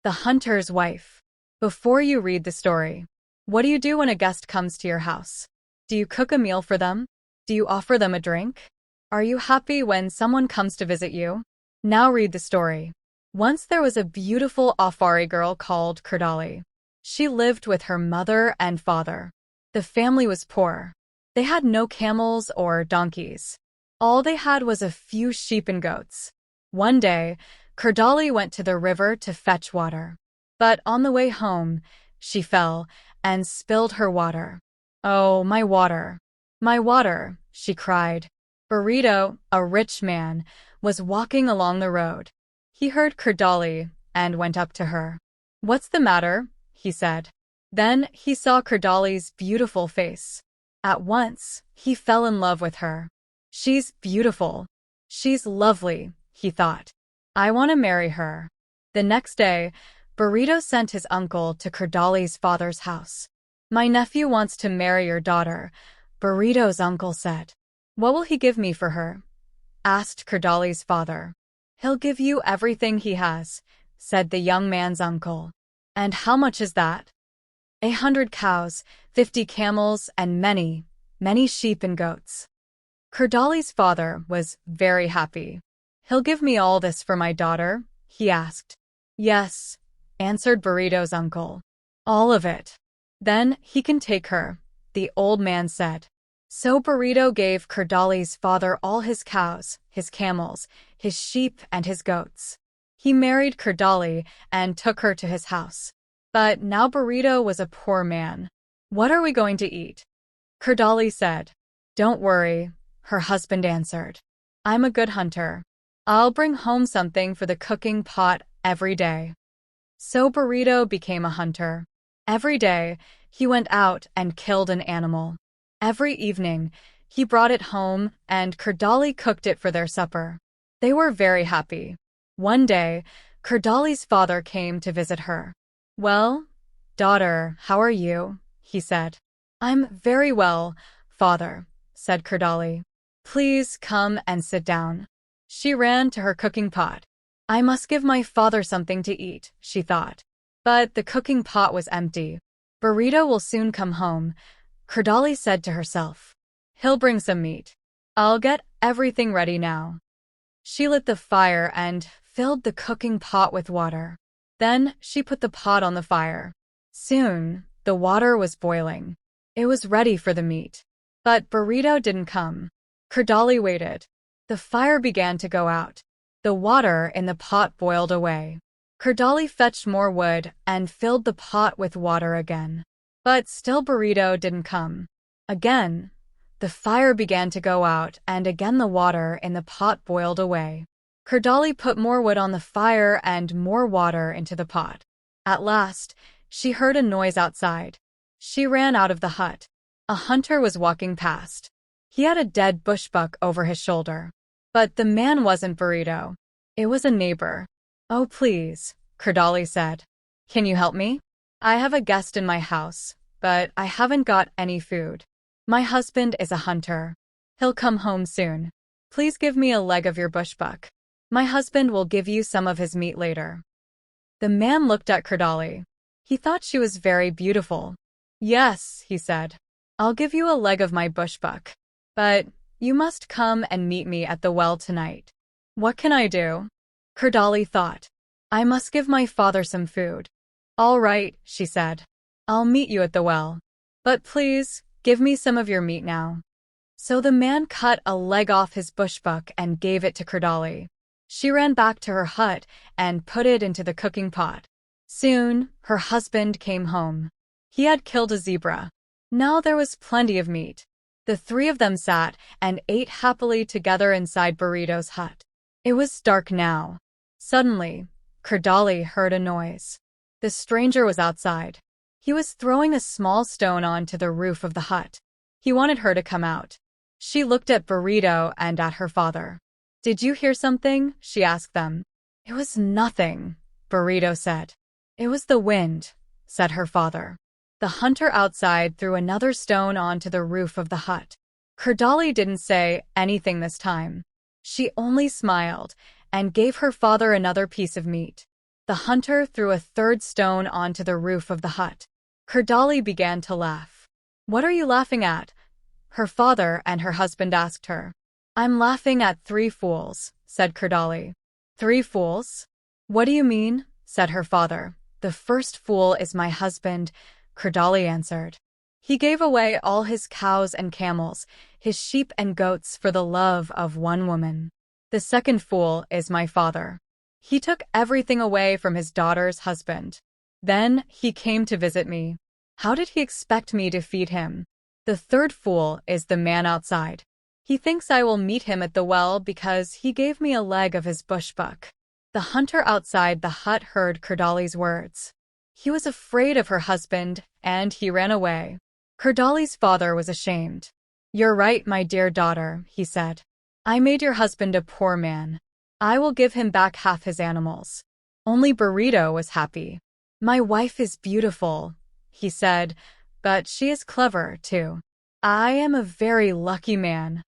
The Hunter's Wife. Before you read the story, what do you do when a guest comes to your house? Do you cook a meal for them? Do you offer them a drink? Are you happy when someone comes to visit you? Now read the story. Once there was a beautiful Afari girl called Kurdali. She lived with her mother and father. The family was poor. They had no camels or donkeys. All they had was a few sheep and goats. One day, Kurdali went to the river to fetch water. But on the way home, she fell and spilled her water. "Oh, my water! My water!" she cried. Burrito, a rich man, was walking along the road. He heard Kurdali and went up to her. "What's the matter?" he said. Then he saw Kurdali's beautiful face. At once, he fell in love with her. "She's beautiful. She's lovely," he thought. "I want to marry her." The next day, Burrito sent his uncle to Kurdali's father's house. "My nephew wants to marry your daughter," Burrito's uncle said. "What will he give me for her?" asked Kurdali's father. "He'll give you everything he has," said the young man's uncle. "And how much is that?" 100 cows, 50 camels, and many, many sheep and goats. Kurdali's father was very happy. "He'll give me all this for my daughter?" he asked. "Yes," answered Burrito's uncle. "All of it. Then he can take her," the old man said. So Burrito gave Kurdali's father all his cows, his camels, his sheep, and his goats. He married Kurdali and took her to his house. But now Burrito was a poor man. "What are we going to eat?" Kurdali said. "Don't worry," her husband answered. "I'm a good hunter. I'll bring home something for the cooking pot every day." So Burrito became a hunter. Every day, he went out and killed an animal. Every evening, he brought it home and Kurdali cooked it for their supper. They were very happy. One day, Kurdali's father came to visit her. "Well, daughter, how are you?" he said. "I'm very well, father," said Kurdali. "Please come and sit down." She ran to her cooking pot. "I must give my father something to eat," she thought. But the cooking pot was empty. "Burrito will soon come home," Kurdali said to herself. "He'll bring some meat. I'll get everything ready now." She lit the fire and filled the cooking pot with water. Then she put the pot on the fire. Soon, the water was boiling. It was ready for the meat. But Burrito didn't come. Kurdali waited. The fire began to go out. The water in the pot boiled away. Kurdali fetched more wood and filled the pot with water again. But still Burrito didn't come. Again, the fire began to go out and again the water in the pot boiled away. Kurdali put more wood on the fire and more water into the pot. At last, she heard a noise outside. She ran out of the hut. A hunter was walking past. He had a dead bushbuck over his shoulder. But the man wasn't Burrito. It was a neighbor. "Oh, please," Kurdali said. "Can you help me? I have a guest in my house, but I haven't got any food. My husband is a hunter. He'll come home soon. Please give me a leg of your bushbuck. My husband will give you some of his meat later." The man looked at Kurdali. He thought she was very beautiful. "Yes," he said. "I'll give you a leg of my bushbuck. But you must come and meet me at the well tonight." "What can I do?" Kurdali thought. "I must give my father some food." "All right," she said. "I'll meet you at the well. But please, give me some of your meat now." So the man cut a leg off his bushbuck and gave it to Kurdali. She ran back to her hut and put it into the cooking pot. Soon, her husband came home. He had killed a zebra. Now there was plenty of meat. The three of them sat and ate happily together inside Burrito's hut. It was dark now. Suddenly, Kurdali heard a noise. The stranger was outside. He was throwing a small stone onto the roof of the hut. He wanted her to come out. She looked at Burrito and at her father. "Did you hear something?" she asked them. "It was nothing," Burrito said. "It was the wind," said her father. The hunter outside threw another stone onto the roof of the hut. Kurdali didn't say anything this time. She only smiled and gave her father another piece of meat. The hunter threw a third stone onto the roof of the hut. Kurdali began to laugh. "What are you laughing at?" her father and her husband asked her. "I'm laughing at 3 fools," said Kurdali. "3 fools? What do you mean?" said her father. "The first fool is my husband," Kurdali answered. "He gave away all his cows and camels, his sheep and goats for the love of one woman. The second fool is my father. He took everything away from his daughter's husband. Then he came to visit me. How did he expect me to feed him? The third fool is the man outside. He thinks I will meet him at the well because he gave me a leg of his bushbuck." The hunter outside the hut heard Kurdali's words. He was afraid of her husband, and he ran away. Kurdali's father was ashamed. "You're right, my dear daughter," he said. "I made your husband a poor man. I will give him back half his animals." Only Burrito was happy. "My wife is beautiful," he said, "but she is clever, too. I am a very lucky man."